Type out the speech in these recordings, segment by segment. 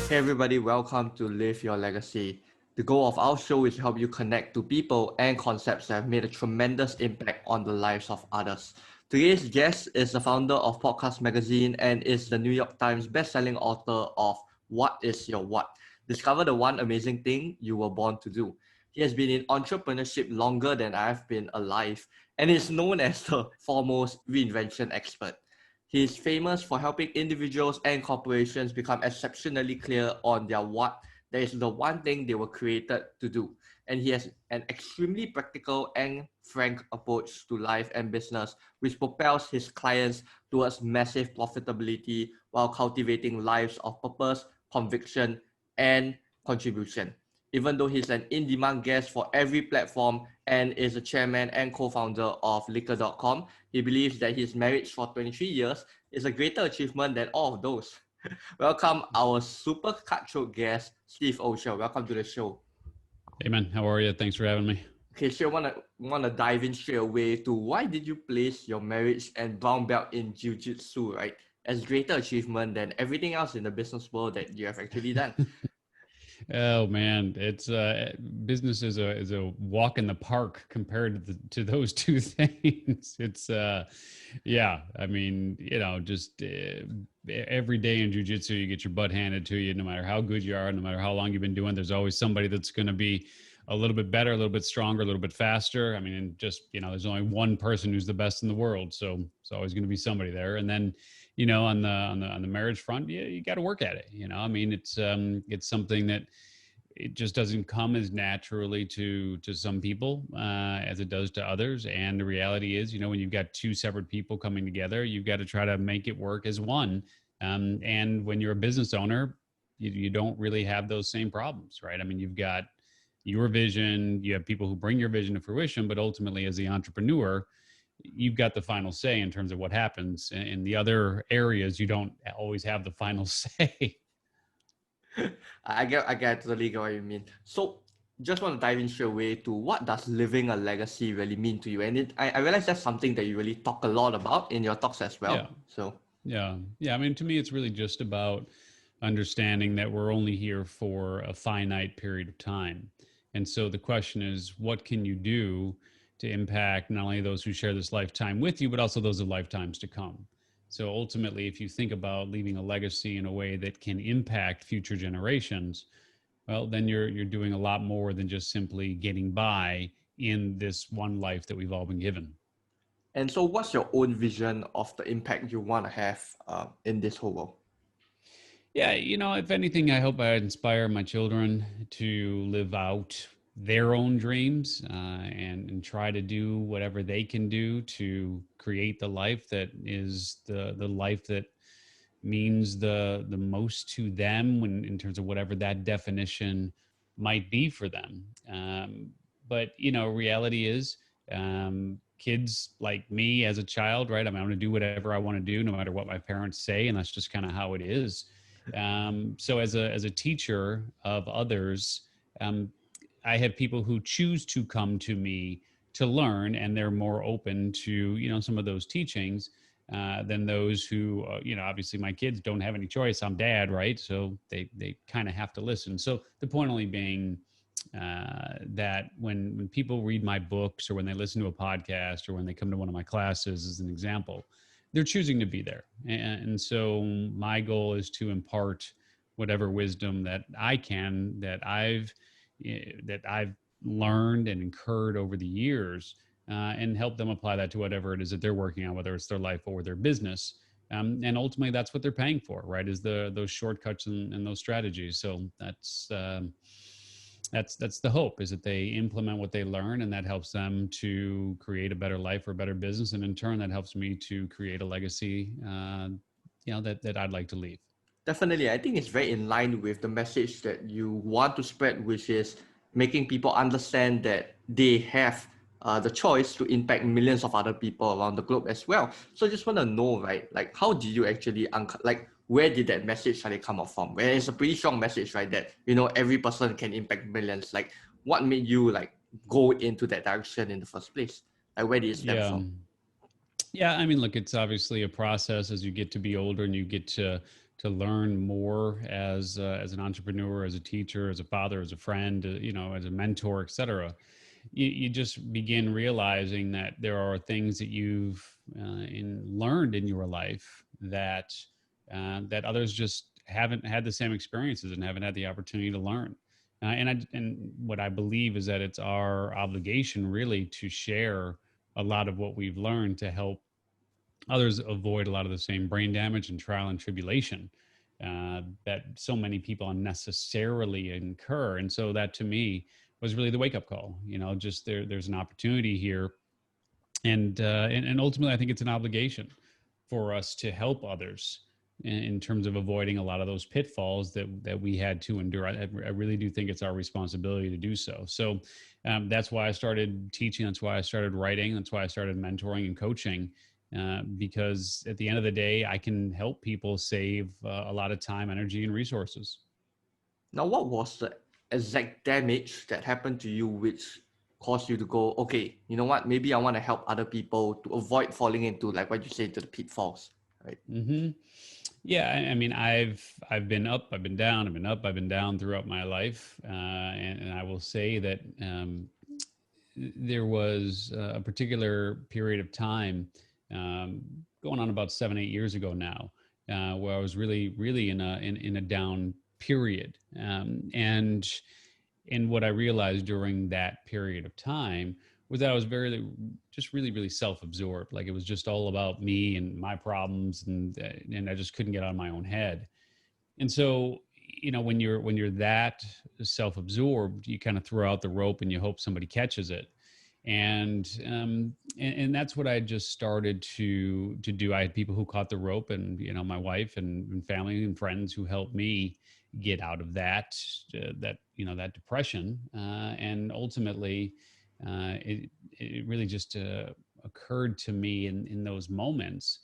Hey everybody, welcome to Live Your Legacy. The goal of our show is to help you connect to people and concepts that have made a tremendous impact on the lives of others. Today's guest is the founder of Podcast Magazine and is the New York Times bestselling author of What is Your What? Discover the one amazing thing you were born to do. He has been in entrepreneurship longer than I have been alive and is known as the foremost reinvention expert. He is famous for helping individuals and corporations become exceptionally clear on their what. That is the one thing they were created to do. And he has an extremely practical and frank approach to life and business, which propels his clients towards massive profitability while cultivating lives of purpose, conviction, and contribution. Even though he's an in-demand guest for every platform and is the chairman and co-founder of liquor.com, he believes that his marriage for 23 years is a greater achievement than all of those. Welcome our super cutthroat guest, Steve Olsher. Welcome to the show. Hey man, how are you? Thanks for having me. Okay, so wanna dive in straight away to why did you place your marriage and brown belt in jiu-jitsu, right, as greater achievement than everything else in the business world that you have actually done? Oh man, it's business is a walk in the park compared to those two things. It's yeah, I mean, just every day in jiu-jitsu you get your butt handed to you, no matter how good you are, no matter how long you've been doing, there's always somebody that's going to be a little bit better, a little bit stronger, a little bit faster. I mean, and just, there's only one person who's the best in the world, so it's always going to be somebody there. And then on the marriage front, yeah, you got to work at it. I mean, it's something that it just doesn't come as naturally to some people as it does to others. And the reality is, when you've got two separate people coming together, you've got to try to make it work as one. And when you're a business owner, you don't really have those same problems, right? I mean, you've got your vision, you have people who bring your vision to fruition, but ultimately as the entrepreneur, you've got the final say in terms of what happens. In the other areas, you don't always have the final say. I totally get what you mean. So just want to dive in straight away to what does living a legacy really mean to you? And I realize that's something that you really talk a lot about in your talks as Yeah. well. So Yeah. I mean, to me, it's really just about understanding that we're only here for a finite period of time. And so the question is, what can you do to impact not only those who share this lifetime with you, but also those of lifetimes to come? So ultimately, if you think about leaving a legacy in a way that can impact future generations, well, then you're doing a lot more than just simply getting by in this one life that we've all been given. and so what's your own vision of the impact you want to have in this whole world? Yeah, if anything, I hope I inspire my children to live out their own dreams and try to do whatever they can do to create the life that is the life that means the most to them when in terms of whatever that definition might be for them. But reality is, kids like me as a child, right? I mean, I'm going to do whatever I want to do, no matter what my parents say, and that's just kind of how it is. So as a teacher of others, um, I have people who choose to come to me to learn, and they're more open to some of those teachings than those who obviously my kids don't have any choice. I'm dad, right? So they kind of have to listen. So the point only being that when people read my books or when they listen to a podcast or when they come to one of my classes, as an example, they're choosing to be there. And so my goal is to impart whatever wisdom that I can, that I've learned and incurred over the years, and help them apply that to whatever it is that they're working on, whether it's their life or their business. And ultimately, that's what they're paying for, right? Is those shortcuts and those strategies. So that's the hope, is that they implement what they learn, and that helps them to create a better life or a better business, and in turn, that helps me to create a legacy, that I'd like to leave. Definitely, I think it's very in line with the message that you want to spread, which is making people understand that they have the choice to impact millions of other people around the globe as well. So I just want to know, right, like how did you actually, like where did that message actually come up from? Where it's a pretty strong message, right, that, every person can impact millions. Like what made you like go into that direction in the first place? Like where did it stem Yeah. from? Yeah, I mean, look, it's obviously a process as you get to be older and you get to to learn more as an entrepreneur, as a teacher, as a father, as a friend, as a mentor, etc. You just begin realizing that there are things that you've learned in your life that others just haven't had the same experiences and haven't had the opportunity to learn. And what I believe is that it's our obligation really to share a lot of what we've learned to help others avoid a lot of the same brain damage and trial and tribulation that so many people unnecessarily incur. And so that to me was really the wake up call. Just there's an opportunity here, and ultimately, I think it's an obligation for us to help others in terms of avoiding a lot of those pitfalls that we had to endure. I really do think it's our responsibility to do so. So that's why I started teaching. That's why I started writing. That's why I started mentoring and coaching. Because at the end of the day, I can help people save a lot of time, energy, and resources. Now, what was the exact damage that happened to you which caused you to go, okay, you know what, maybe I want to help other people to avoid falling into, like what you say, to the pitfalls, right? Hmm. Yeah, I mean, I've been up, I've been down, I've been up, I've been down throughout my life, and I will say that there was a particular period of time um, going on about 7 8 years ago now, where I was really really in a down period, and what I realized during that period of time was that I was very just really really self-absorbed. Like it was just all about me and my problems, and I just couldn't get out of my own head. And so, when you're that self-absorbed, you kind of throw out the rope and you hope somebody catches it. And that's what I just started to do. I had people who caught the rope, and my wife and family and friends who helped me get out of that depression. And ultimately, it really just occurred to me in those moments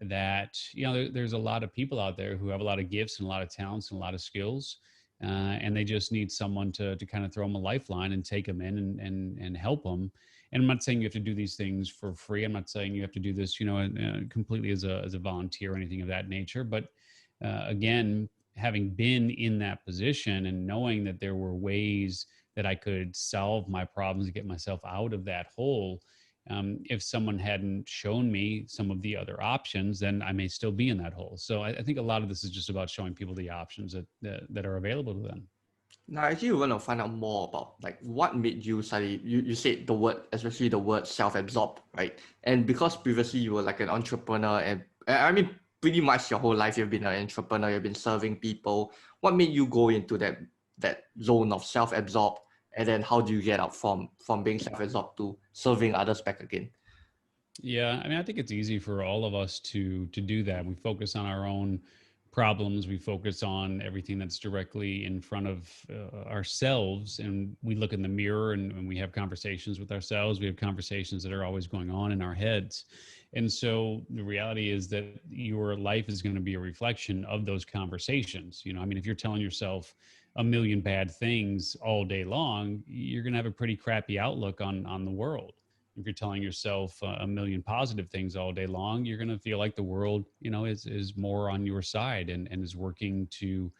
that there's a lot of people out there who have a lot of gifts and a lot of talents and a lot of skills, and they just need someone to kind of throw them a lifeline and take them in and help them. And I'm not saying you have to do these things for free. I'm not saying you have to do this completely as a volunteer or anything of that nature. But again, having been in that position and knowing that there were ways that I could solve my problems and get myself out of that hole, if someone hadn't shown me some of the other options, then I may still be in that hole. So I think a lot of this is just about showing people the options that are available to them. Now, actually, we want to find out more about like what made you suddenly, you said the word, especially the word self-absorbed, right? And because previously you were like an entrepreneur, and I mean, pretty much your whole life you've been an entrepreneur, you've been serving people. What made you go into that zone of self-absorbed, and then how do you get out from being self-absorbed to serving others back again? Yeah, I mean, I think it's easy for all of us to do that. We focus on our own problems. We focus on everything that's directly in front of ourselves, and we look in the mirror and we have conversations with ourselves. We have conversations that are always going on in our heads, and so the reality is that your life is going to be a reflection of those conversations. I mean, if you're telling yourself a million bad things all day long, you're going to have a pretty crappy outlook on the world. If you're telling yourself a million positive things all day long, you're going to feel like the world, is more on your side and is working to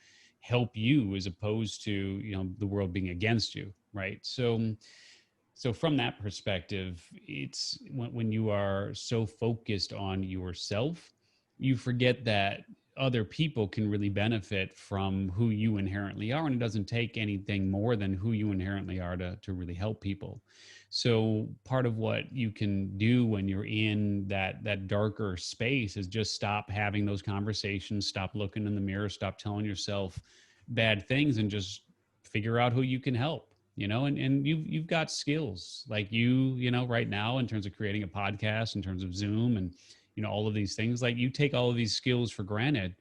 help you as opposed to, the world being against you. Right. So from that perspective, it's when you are so focused on yourself, you forget that other people can really benefit from who you inherently are, and it doesn't take anything more than who you inherently are to really help people. So part of what you can do when you're in that darker space is just stop having those conversations, stop looking in the mirror, stop telling yourself bad things, and just figure out who you can help. And you've got skills like right now in terms of creating a podcast, in terms of Zoom, and all of these things. Like, you take all of these skills for granted,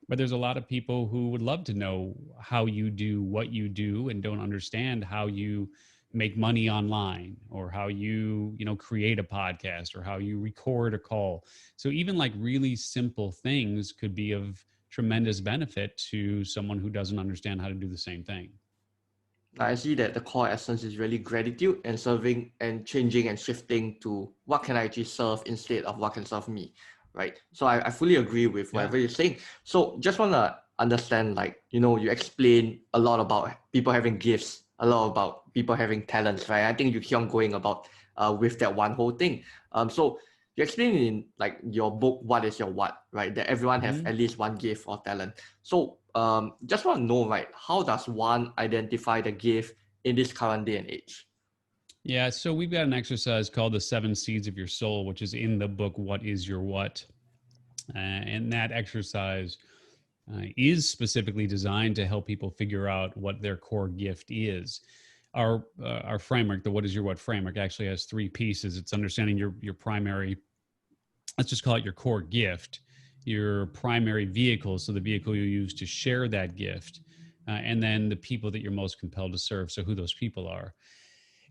but there's a lot of people who would love to know how you do what you do and don't understand how you make money online, or how you create a podcast, or how you record a call. So even like really simple things could be of tremendous benefit to someone who doesn't understand how to do the same thing. I see that the core essence is really gratitude and serving and changing and shifting to what can I actually serve instead of what can serve me, right? So I fully agree with Yeah. whatever you're saying. So just want to understand, like, you explain a lot about people having gifts, a lot about people having talents, right? I think you keep on going about with that one whole thing. So you explain in like your book, What is Your What, right? That everyone have Mhm. at least one gift or talent. So just want to know, right, how does one identify the gift in this current day and age? Yeah, so we've got an exercise called the 7 seeds of your soul, which is in the book, What is Your What? And that exercise is specifically designed to help people figure out what their core gift is. Our framework, the What is Your What framework, actually has 3 pieces. It's understanding your primary, let's just call it your core gift, your primary vehicle, so the vehicle you use to share that gift, and then the people that you're most compelled to serve, so who those people are.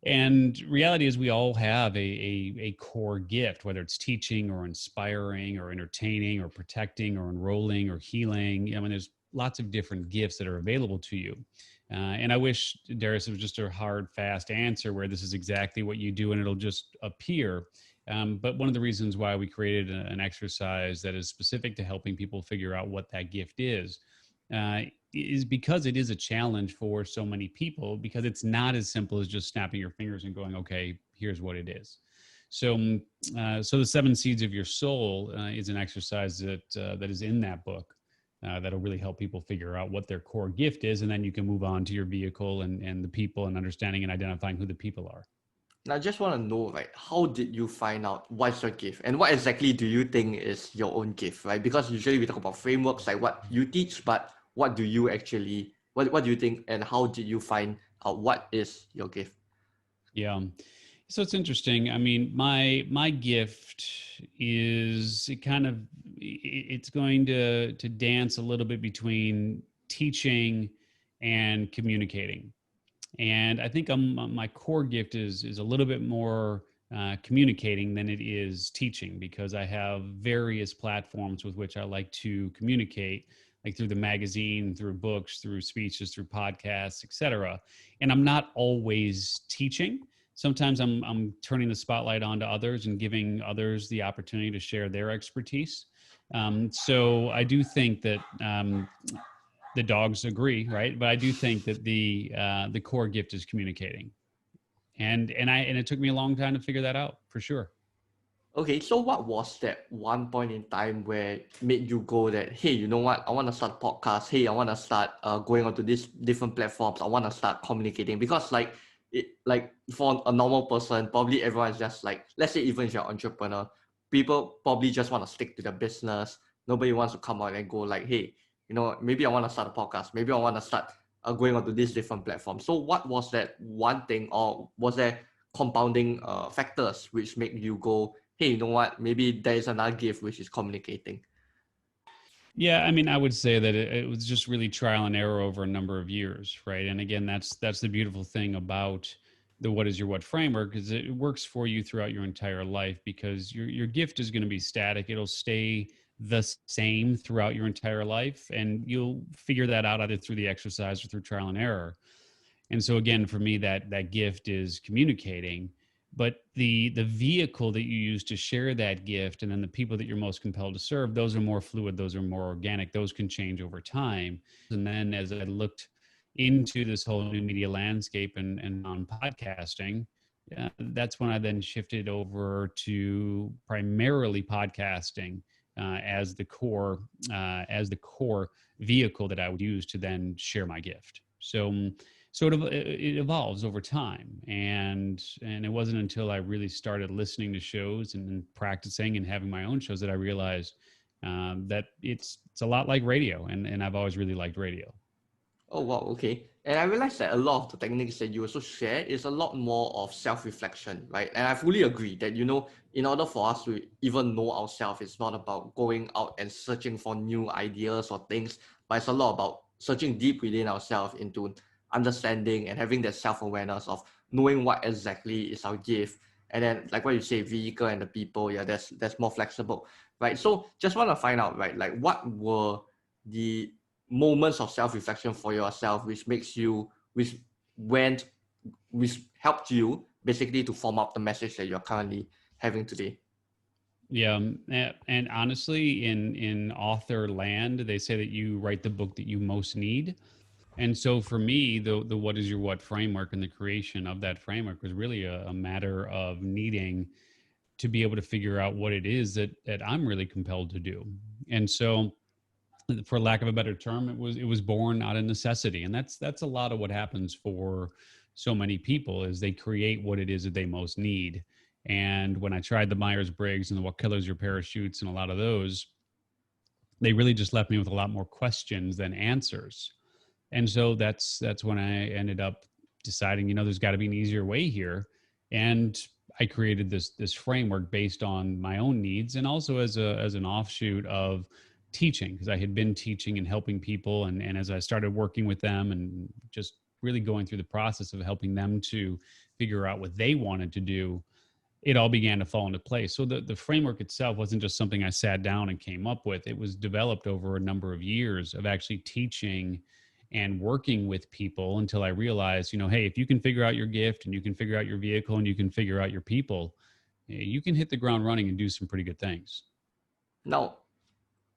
And reality is, we all have a core gift, whether it's teaching or inspiring or entertaining or protecting or enrolling or healing. I mean, there's lots of different gifts that are available to you. And I wish, Darius, it was just a hard, fast answer where this is exactly what you do and it'll just appear. But one of the reasons why we created an exercise that is specific to helping people figure out what that gift uh, is because it is a challenge for so many people, because it's not as simple as just snapping your fingers and going, okay, here's what it is. So the 7 seeds of your soul is an exercise that is in that book that'll really help people figure out what their core gift is, and then you can move on to your vehicle and the people, and understanding and identifying who the people are. Now, I just want to know, right, how did you find out what's your gift and what exactly do you think is your own gift, right? Because usually we talk about frameworks like what you teach, but what do you actually, what do you think and how did you find out what is your gift? Yeah. So it's interesting. I mean, my gift is it kind of it's going to dance a little bit between teaching and communicating. And I think my core gift is a little bit more communicating than it is teaching, because I have various platforms with which I like to communicate, like through the magazine, through books, through speeches, through podcasts, etc. And I'm not always teaching. Sometimes I'm turning the spotlight onto others and giving others the opportunity to share their expertise. So I do think that the dogs agree, right? But I do think that the core gift is communicating, and it took me a long time to figure that out, for sure. Okay, so what was that one point in time where made you go that, hey, you know what? I want to start a podcast. Hey, I want to start going onto these different platforms. I want to start communicating because like for a normal person, probably everyone is just like, let's say even if you're an entrepreneur, people probably just want to stick to their business. Nobody wants to come out and go like, hey, maybe I want to start a podcast. Maybe I want to start going onto these different platforms. So what was that one thing, or was there compounding factors which make you go, hey, you know what? Maybe there is another gift which is communicating. Yeah, I mean, I would say that it was just really trial and error over a number of years, right? And again, that's the beautiful thing about the What is Your What framework, is it works for you throughout your entire life, because your gift is going to be static. It'll stay the same throughout your entire life, and you'll figure that out either through the exercise or through trial and error. And so again, for me, that gift is communicating, but the vehicle that you use to share that gift, and then the people that you're most compelled to serve, those are more fluid, those are more organic, those can change over time. And then as I looked into this whole new media landscape and on podcasting, that's when I then shifted over to primarily podcasting as the core vehicle that I would use to then share my gift. So sort of it evolves over time, and it wasn't until I really started listening to shows and practicing and having my own shows that I realized that it's a lot like radio, and I've always really liked radio. Oh wow, okay. And I realized that a lot of the techniques that you also share is a lot more of self-reflection, right? And I fully agree that, in order for us to even know ourselves, it's not about going out and searching for new ideas or things, but it's a lot about searching deep within ourselves into understanding and having that self-awareness of knowing what exactly is our gift. And then like what you say, vehicle and the people, yeah, that's more flexible, right? So just want to find out, right, like what were the moments of self-reflection for yourself went which helped you basically to form up the message that you're currently having today? Yeah, and honestly, in author land, they say that you write the book that you most need. And so for me, the what is your what framework and the creation of that framework was really a matter of needing to be able to figure out what it is that I'm really compelled to do. And so, for lack of a better term, it was born out of necessity, and that's a lot of what happens for so many people is they create what it is that they most need. And when I tried the Myers-Briggs and the What Killers Your Parachutes and a lot of those, they really just left me with a lot more questions than answers. And so that's when I ended up deciding, there's got to be an easier way here. And I created this framework based on my own needs, and also as an offshoot of teaching, because I had been teaching and helping people, and as I started working with them and just really going through the process of helping them to figure out what they wanted to do, it all began to fall into place. So the framework itself wasn't just something I sat down and came up with. It was developed over a number of years of actually teaching and working with people until I realized, hey, if you can figure out your gift and you can figure out your vehicle and you can figure out your people, you can hit the ground running and do some pretty good things. Now,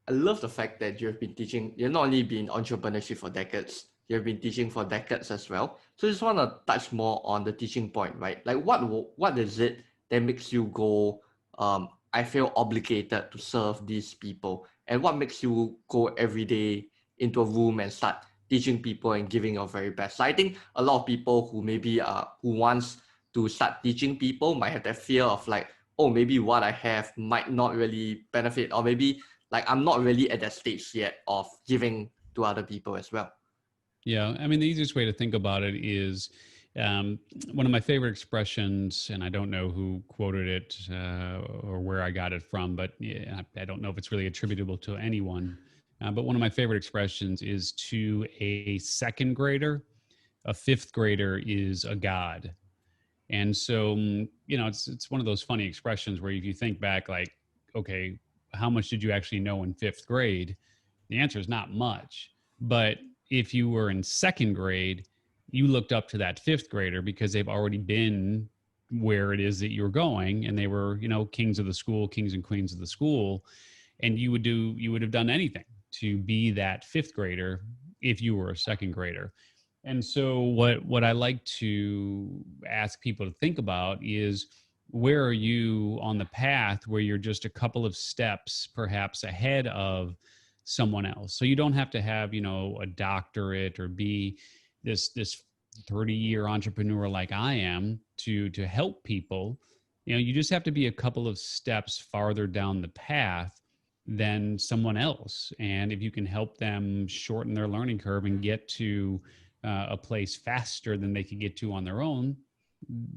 I love the fact that you've been teaching, you've not only been entrepreneurship for decades, you've been teaching for decades as well. So I just want to touch more on the teaching point, right? Like what is it that makes you go, I feel obligated to serve these people? And what makes you go every day into a room and start teaching people and giving your very best? So I think a lot of people who maybe who wants to start teaching people might have that fear of like, oh, maybe what I have might not really benefit, or maybe like I'm not really at that stage yet of giving to other people as well. Yeah, I mean, the easiest way to think about it is um, one of my favorite expressions, and I don't know who quoted it or where I got it from, but yeah, I don't know if it's really attributable to anyone. But one of my favorite expressions is to a second grader, a fifth grader is a god. And so, it's one of those funny expressions where if you think back, like, okay, how much did you actually know in fifth grade? The answer is not much. But if you were in second grade, you looked up to that fifth grader because they've already been where it is that you're going, and they were, kings of the school, kings and queens of the school, and you would have done anything to be that fifth grader if you were a second grader. And so what I like to ask people to think about is, where are you on the path where you're just a couple of steps perhaps ahead of someone else? So you don't have to have, a doctorate or be this 30-year entrepreneur like I am to help people. You just have to be a couple of steps farther down the path than someone else. And if you can help them shorten their learning curve and get to a place faster than they could get to on their own,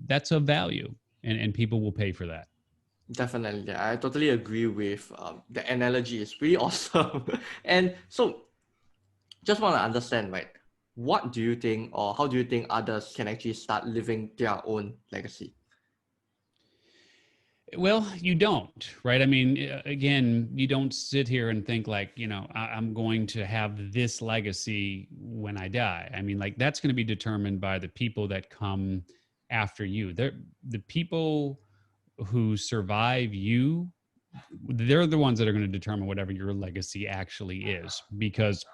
that's of value, and people will pay for that. Definitely, yeah, I totally agree with the analogy. Is pretty awesome. And so, just want to understand, right? What do you think, or how do you think others can actually start living their own legacy? Well, you don't, right? I mean, again, you don't sit here and think like, I'm going to have this legacy when I die. I mean, like, that's going to be determined by the people that come after you. The people who survive you, they're the ones that are going to determine whatever your legacy actually is. Because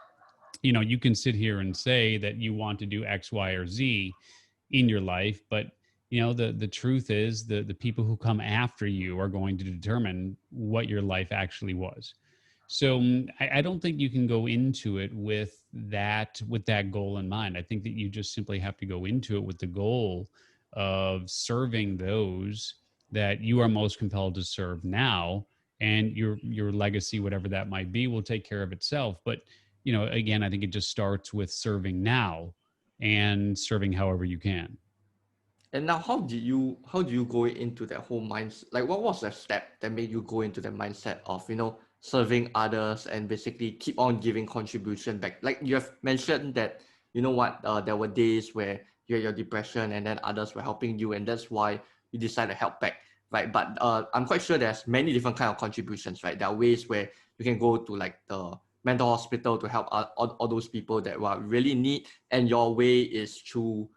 you can sit here and say that you want to do X, Y, or Z in your life, but the truth is the people who come after you are going to determine what your life actually was. So I don't think you can go into it with that goal in mind. I think that you just simply have to go into it with the goal of serving those that you are most compelled to serve now, and your legacy, whatever that might be, will take care of itself. But again, I think it just starts with serving now and serving however you can. And now, how do you go into that whole mindset? Like, what was the step that made you go into the mindset of serving others and basically keep on giving contribution back? Like you have mentioned that there were days where you had your depression and then others were helping you, and that's why you decided to help back, right? But I'm quite sure there's many different kind of contributions, right? There are ways where you can go to like the mental hospital to help all those people that were really in need, and your way is through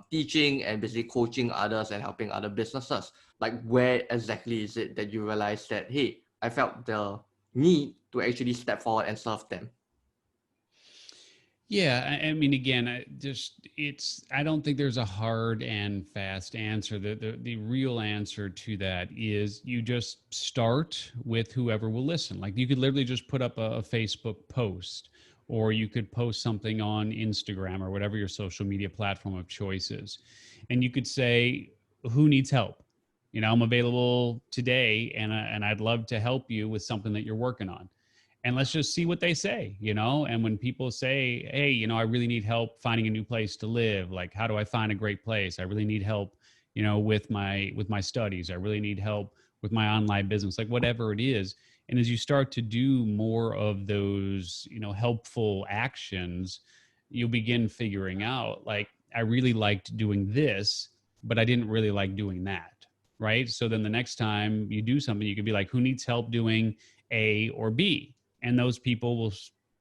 teaching and basically coaching others and helping other businesses. Like where exactly is it that you realize that, hey, I felt the need to actually step forward and serve them? Yeah, I mean, again, I don't think there's a hard and fast answer. The real answer to that is you just start with whoever will listen. Like you could literally just put up a Facebook post, or you could post something on Instagram or whatever your social media platform of choice is, and you could say, "Who needs help?" I'm available today, and I'd love to help you with something that you're working on, and let's just see what they say. And when people say, hey, I really need help finding a new place to live, like how do I find a great place? I really need help, with my studies. I really need help with my online business, like whatever it is. And as you start to do more of those, helpful actions, you'll begin figuring out, like, I really liked doing this, but I didn't really like doing that. Right. So then the next time you do something, you could be like, who needs help doing A or B? And those people will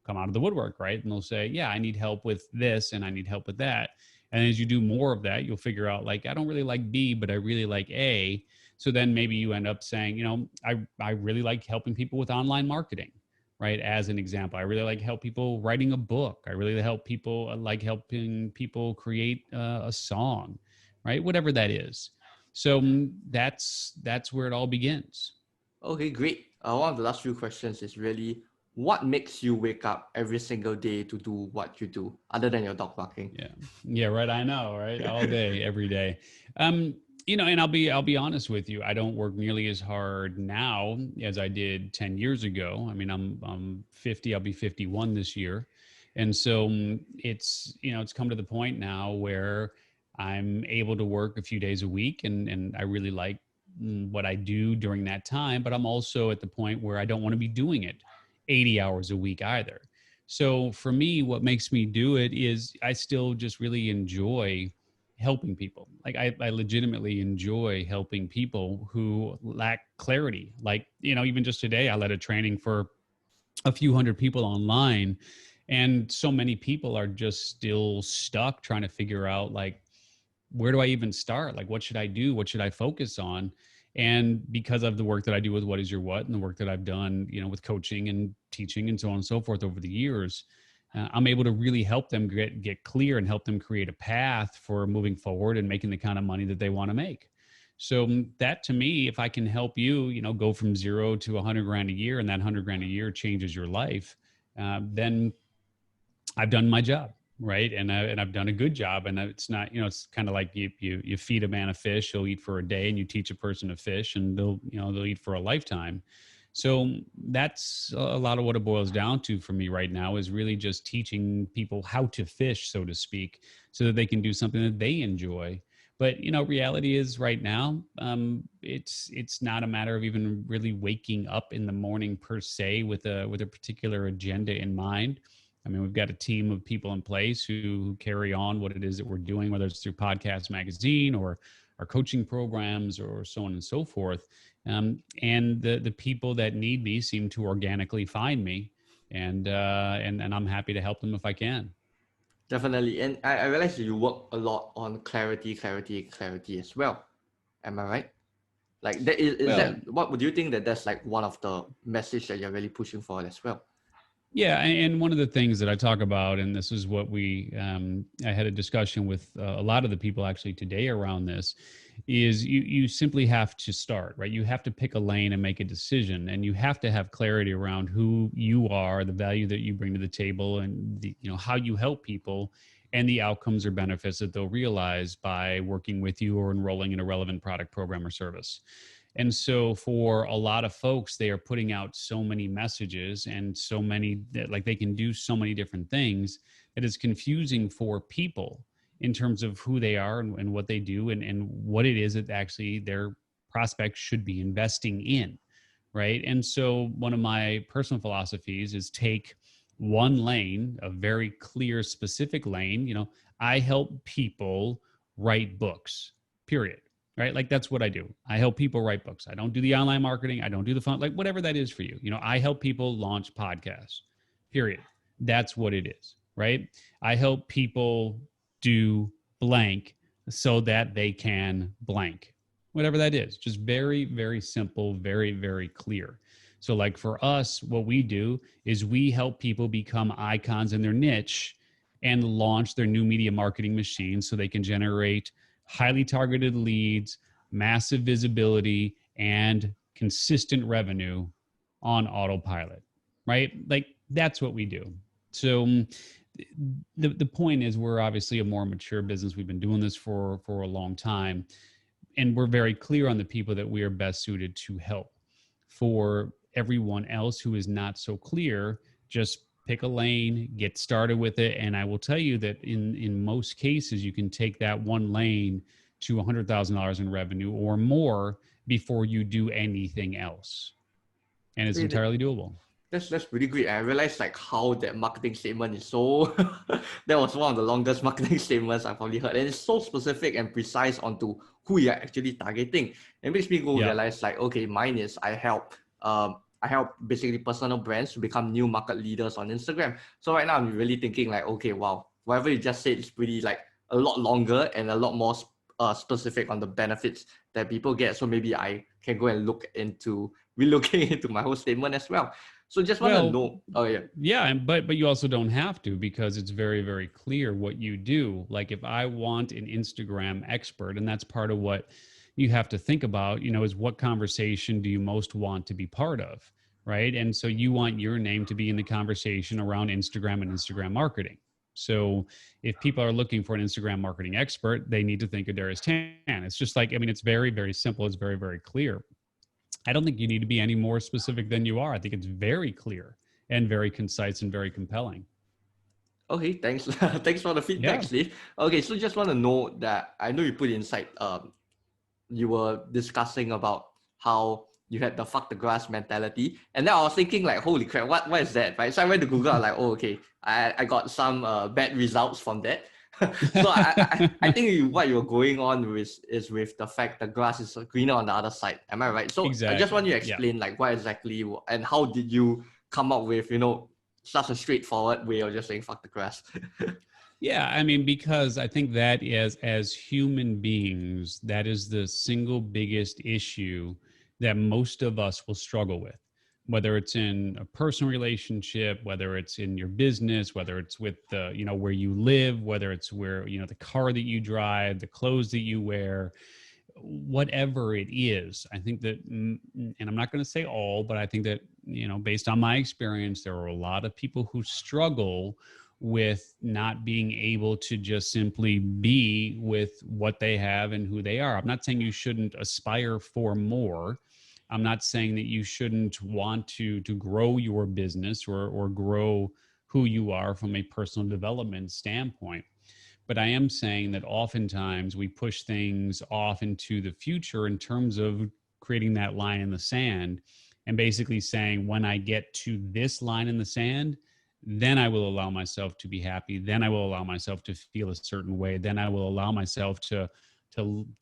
come out of the woodwork, right? And they'll say, yeah, I need help with this and I need help with that. And as you do more of that, you'll figure out, like, I don't really like B, but I really like A. So then maybe you end up saying, I really like helping people with online marketing, right? As an example, I really like help people writing a book. I really help people like helping people create a song, right? Whatever that is. So that's where it all begins. Okay, great. One of the last few questions is really, what makes you wake up every single day to do what you do, other than your dog barking? Yeah. Yeah, right. I know, right? All day, every day. Um, and I'll be honest with you. I don't work nearly as hard now as I did 10 years ago. I mean, I'm 50, I'll be 51 this year. And so it's come to the point now where I'm able to work a few days a week, and I really like what I do during that time, but I'm also at the point where I don't want to be doing it 80 hours a week either. So for me, what makes me do it is I still just really enjoy helping people. Like I legitimately enjoy helping people who lack clarity. Like, even just today, I led a training for a few hundred people online. And so many people are just still stuck trying to figure out, like, where do I even start? Like, what should I do? What should I focus on? And because of the work that I do with What Is Your What, and the work that I've done, with coaching and teaching and so on and so forth over the years, I'm able to really help them get clear and help them create a path for moving forward and making the kind of money that they want to make. So that, to me, if I can help you, go from 0 to 100 grand a year, and that 100 grand a year changes your life, then I've done my job, right? And I've done a good job. And it's not, it's kind of like you feed a man a fish, he'll eat for a day, and you teach a person to fish, and they'll eat for a lifetime. So that's a lot of what it boils down to for me right now, is really just teaching people how to fish, so to speak, so that they can do something that they enjoy. But reality is, right now, it's not a matter of even really waking up in the morning per se with a particular agenda in mind. I mean, we've got a team of people in place who carry on what it is that we're doing, whether it's through Podcast Magazine or our coaching programs or so on and so forth. And the people that need me seem to organically find me, and I'm happy to help them if I can. Definitely. And I realize that you work a lot on clarity, clarity, clarity as well. Am I right? Like that is Well, that what would you think that that's like one of the message that you're really pushing for as well? yeah, and one of the things that I talk about, and this is what I had a discussion with a lot of the people actually today around this, is you simply have to start, right? You have to pick a lane and make a decision, and you have to have clarity around who you are, the value that you bring to the table, and how you help people, and the outcomes or benefits that they'll realize by working with you or enrolling in a relevant product, program, or service. And so for a lot of folks, they are putting out so many messages and so many that, like, they can do so many different things, that it's confusing for people in terms of who they are and what they do, and what it is that actually their prospects should be investing in. Right. And so one of my personal philosophies is take one lane, a very clear, specific lane. I help people write books, period. Right. Like, that's what I do. I help people write books. I don't do the online marketing. I don't do the fun, like, whatever that is for you. I help people launch podcasts, period. That's what it is. Right. I help people do blank so that they can blank. whatever that is. Just very, very simple, very, very clear. So, like for us, what we do is we help people become icons in their niche and launch their new media marketing machine so they can generate highly targeted leads, massive visibility, and consistent revenue on autopilot, right? Like that's what we do. So the point is we're obviously a more mature business. We've been doing this for a long time, and we're very clear on the people that we are best suited to help. For everyone else who is not so clear, just pick a lane, get started with it, and I will tell you that in most cases you can take that one lane to $100,000 in revenue or more before you do anything else, and it's Okay, entirely doable. that's pretty great. I realized like how that marketing statement is so that was one of the longest marketing statements I've probably heard. And it's so specific and precise onto who you're actually targeting. It makes me go Yeah. realize like, okay, mine is I help basically personal brands to become new market leaders on Instagram. So right now I'm really thinking like, okay, wow, whatever you just said is pretty like a lot longer and a lot more specific on the benefits that people get. So maybe I can go and look into relooking into my whole statement as well. So just want to Well, know. Oh yeah. yeah, but you also don't have to, because it's very, very clear what you do. Like if I want an Instagram expert, and that's part of what you have to think about, is what conversation do you most want to be part of, right? And so you want your name to be in the conversation around Instagram and Instagram marketing. So if people are looking for an Instagram marketing expert, they need to think of Darius Tan. It's just like, I mean, it's very, very simple. It's very, very clear. I don't think you need to be any more specific than you are. I think it's very clear and very concise and very compelling. Okay, thanks. Thanks for the feedback, Yeah. Steve. Okay, so just want to know that I know you put inside you were discussing about how you had the fuck the grass mentality. And then I was thinking like, holy crap, what is that? Right. So I went to Google, I was like, oh, okay. I got some bad results from that. So I think what you're going on with is with the fact the grass is greener on the other side. Am I right? So I just want Exactly. you to Yeah. explain like what exactly and how did you come up with, such a straightforward way of just saying fuck the grass. Yeah, I mean, because I think that as human beings, that is the single biggest issue that most of us will struggle with, whether it's in a personal relationship, whether it's in your business, whether it's with the, where you live, whether it's where, the car that you drive, the clothes that you wear, whatever it is. I think that, and I'm not going to say all, but I think that, based on my experience, there are a lot of people who struggle with not being able to just simply be with what they have and who they are. I'm not saying you shouldn't aspire for more. I'm not saying that you shouldn't want to grow your business or grow who you are from a personal development standpoint. But I am saying that oftentimes we push things off into the future in terms of creating that line in the sand and basically saying, when I get to this line in the sand, then I will allow myself to be happy. Then I will allow myself to feel a certain way. Then I will allow myself to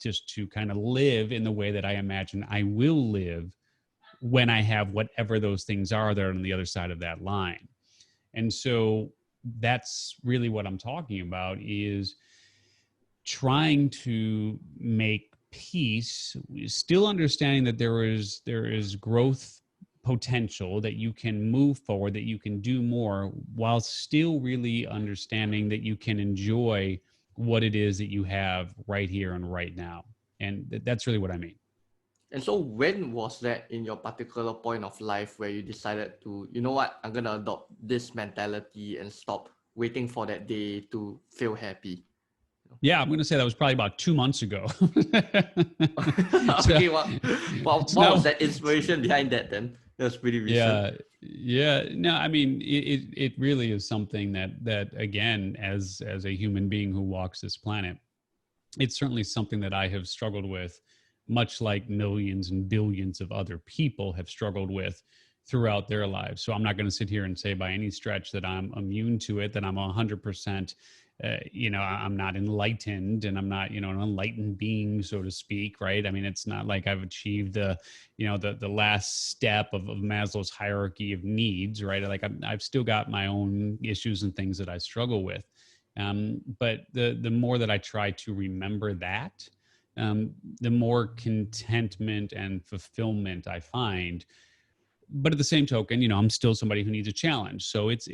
just to kind of live in the way that I imagine I will live when I have whatever those things are that are on the other side of that line. And so that's really what I'm talking about, is trying to make peace, still understanding that there is growth potential, that you can move forward, that you can do more, while still really understanding that you can enjoy what it is that you have right here and right now. And that's really what I mean. And so when was that in your particular point of life where you decided to, you know what, I'm gonna adopt this mentality and stop waiting for that day to feel happy? Yeah, I'm going to say that was probably about 2 months ago. So Okay, what it's was not. that inspiration behind that then? That was pretty recent. Yeah, yeah. No, I mean, it really is something that again, as a human being who walks this planet, it's certainly something that I have struggled with, much like millions and billions of other people have struggled with throughout their lives. So I'm not going to sit here and say by any stretch that I'm immune to it, that I'm 100%, I'm not enlightened, and I'm not, an enlightened being, so to speak, right? I mean, it's not like I've achieved the last step of Maslow's hierarchy of needs, right? Like I've still got my own issues and things that I struggle with. But the more that I try to remember that, the more contentment and fulfillment I find. But at the same token, I'm still somebody who needs a challenge. So it's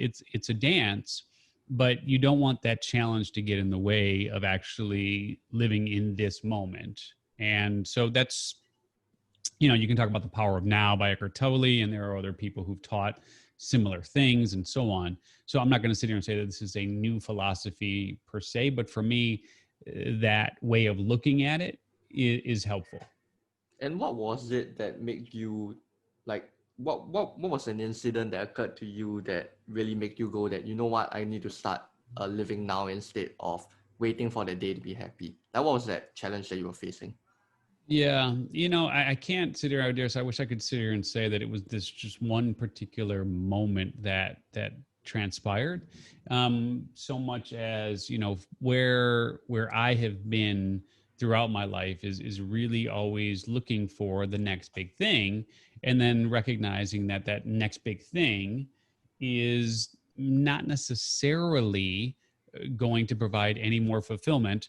a dance, but you don't want that challenge to get in the way of actually living in this moment. And so that's, you can talk about The Power of Now by Eckhart Tolle, and there are other people who've taught similar things and so on. So I'm not going to sit here and say that this is a new philosophy per se, but for me, that way of looking at it is helpful. And what was it that made you like what was an incident that occurred to you that really made you go that you know what, I need to start living now instead of waiting for the day to be happy? Like what was that challenge that you were facing? Yeah, I can't sit here, Darius. I wish I could sit here and say that it was this just one particular moment that transpired. So much as where I have been throughout my life is really always looking for the next big thing, and then recognizing that that next big thing is not necessarily going to provide any more fulfillment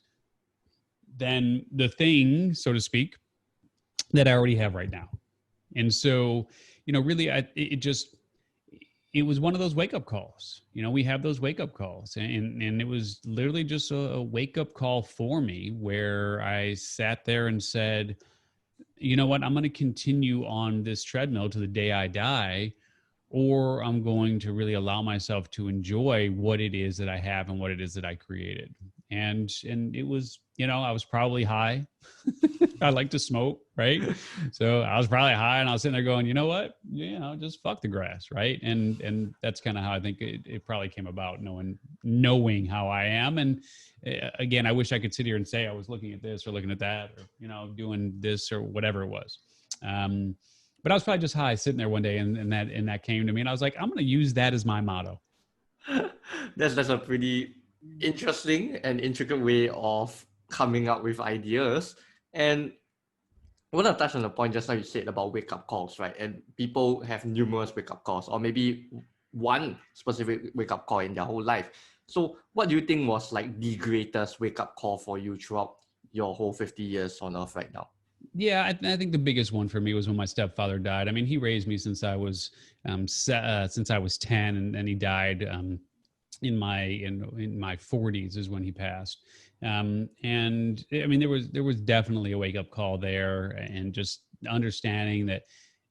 than the thing, so to speak, that I already have right now. And so, really, it was one of those wake up calls. We have those wake up calls, and it was literally just a wake up call for me where I sat there and said, you know what, I'm going to continue on this treadmill to the day I die, or I'm going to really allow myself to enjoy what it is that I have and what it is that I created. And it was, I was probably high. I like to smoke, right? So I was probably high, and I was sitting there going, you know what, just fuck the grass, right? And that's kind of how I think it probably came about, knowing how I am. And again, I wish I could sit here and say I was looking at this or looking at that, or doing this or whatever it was. But I was probably just high sitting there one day, and that came to me, and I was like, I'm going to use that as my motto. That's a pretty interesting and intricate way of coming up with ideas. And I want to touch on the point just now you said about wake up calls, right? And people have numerous wake up calls, or maybe one specific wake up call in their whole life. So, what do you think was like the greatest wake up call for you throughout your whole 50 years on Earth right now? Yeah, I think the biggest one for me was when my stepfather died. I mean, he raised me since I was since I was 10, and he died in my 40s is when he passed. And I mean, there was definitely a wake up call there, and just understanding that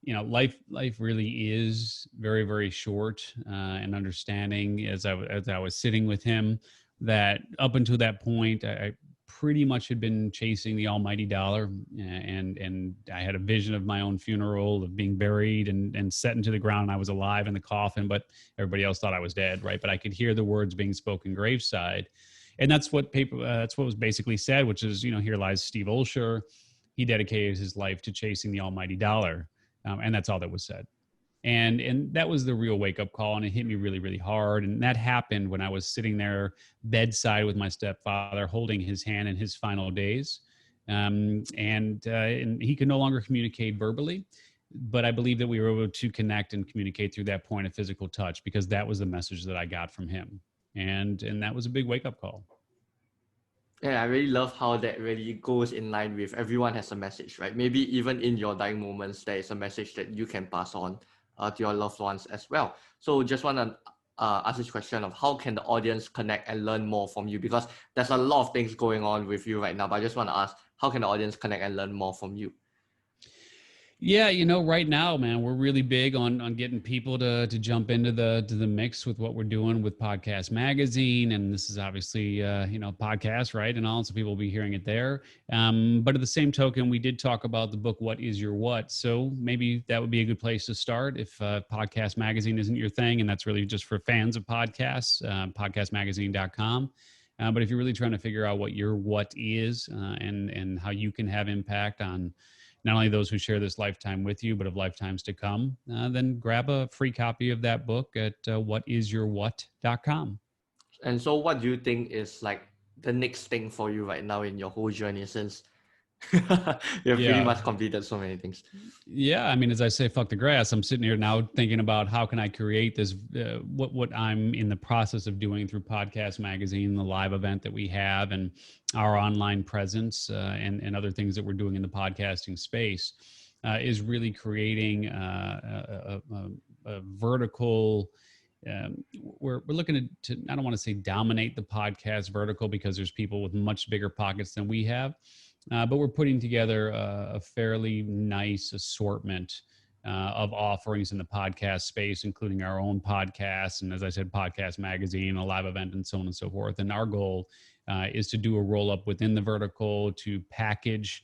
life really is very, very short, and understanding as I was sitting with him that up until that point I pretty much had been chasing the almighty dollar, and I had a vision of my own funeral, of being buried and set into the ground, and I was alive in the coffin, but everybody else thought I was dead, right? But I could hear the words being spoken graveside. And that's what was basically said, which is, here lies Steve Olsher. He dedicated his life to chasing the almighty dollar. And that's all that was said. And that was the real wake up call, and it hit me really, really hard. And that happened when I was sitting there bedside with my stepfather, holding his hand in his final days. And he could no longer communicate verbally, but I believe that we were able to connect and communicate through that point of physical touch, because that was the message that I got from him. And that was a big wake up call. Yeah, I really love how that really goes in line with everyone has a message, right? Maybe even in your dying moments, there is a message that you can pass on to your loved ones as well. So just want to ask this question of how can the audience connect and learn more from you? Because there's a lot of things going on with you right now, but I just want to ask, how can the audience connect and learn more from you? Yeah, right now, man, we're really big on getting people to jump into the mix with what we're doing with Podcast Magazine, and this is obviously podcast, right? And also people will be hearing it there. But at the same token, we did talk about the book "What Is Your What," so maybe that would be a good place to start if Podcast Magazine isn't your thing, and that's really just for fans of podcasts. Podcastmagazine.com. But if you're really trying to figure out what your what is, and how you can have impact on not only those who share this lifetime with you, but of lifetimes to come, then grab a free copy of that book at whatisyourwhat.com. And so what do you think is like the next thing for you right now in your whole journey, since You have pretty Yeah. much completed so many things. Yeah, I mean, as I say, fuck the grass. I'm sitting here now thinking about how can I create this, what I'm in the process of doing through Podcast Magazine, the live event that we have, and our online presence, and other things that we're doing in the podcasting space, is really creating a vertical. We're looking to, I don't want to say dominate the podcast vertical, because there's people with much bigger pockets than we have, but we're putting together a fairly nice assortment of offerings in the podcast space, including our own podcast. And as I said, Podcast Magazine, a live event, and so on and so forth. And our goal is to do a roll up within the vertical to package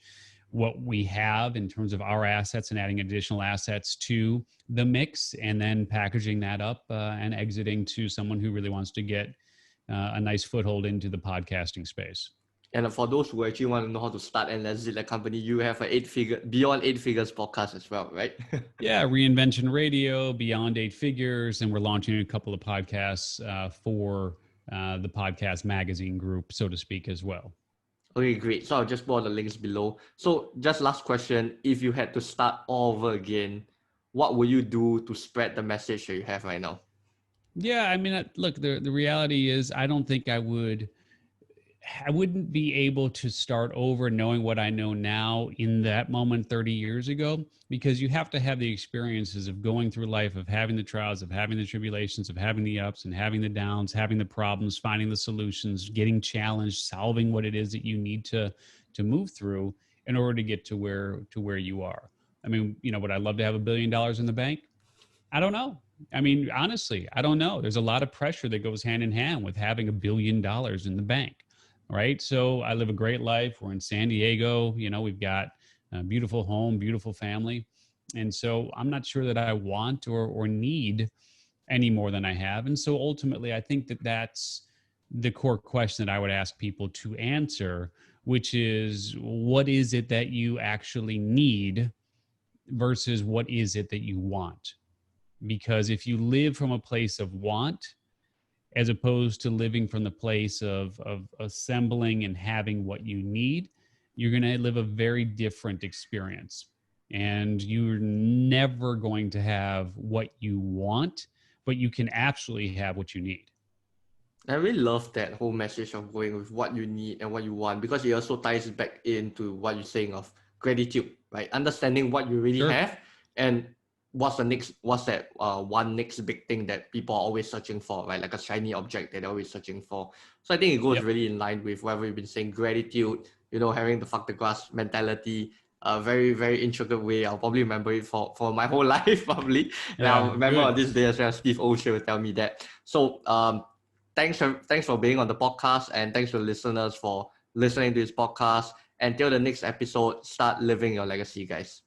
what we have in terms of our assets and adding additional assets to the mix, and then packaging that up and exiting to someone who really wants to get a nice foothold into the podcasting space. And for those who actually want to know how to start and exit a company, you have a beyond eight figures podcast as well, right? Yeah, Reinvention Radio, Beyond Eight Figures, and we're launching a couple of podcasts for the Podcast Magazine group, so to speak, as well. Okay, great. So I'll just put all the links below. So just last question, if you had to start all over again, what would you do to spread the message that you have right now? Yeah, I mean, look, the reality is, I wouldn't be able to start over knowing what I know now in that moment 30 years ago, because you have to have the experiences of going through life, of having the trials, of having the tribulations, of having the ups and having the downs, having the problems, finding the solutions, getting challenged, solving what it is that you need to move through in order to get to where you are. I mean, would I love to have $1 billion in the bank? I don't know. I mean, honestly, I don't know. There's a lot of pressure that goes hand in hand with having $1 billion in the bank, right? So I live a great life. We're in San Diego. We've got a beautiful home, beautiful family. And so I'm not sure that I want or need any more than I have. And so ultimately, I think that that's the core question that I would ask people to answer, which is, what is it that you actually need versus what is it that you want? Because if you live from a place of want, as opposed to living from the place of assembling and having what you need, you're going to live a very different experience. And you're never going to have what you want, but you can actually have what you need. I really love that whole message of going with what you need and what you want, because it also ties back into what you're saying of gratitude, right? Understanding what you really Sure. have and what's that one next big thing that people are always searching for, right? Like a shiny object that they're always searching for. So I think it goes Yep. really in line with whatever you've been saying, gratitude, having the fuck the grass mentality, a very, very intricate way. I'll probably remember it for my whole life, probably. And I'll Yeah. remember on Good. this day as well, Steve Olsher will tell me that. So thanks for being on the podcast, and thanks for listeners for listening to this podcast. Until the next episode, start living your legacy, guys.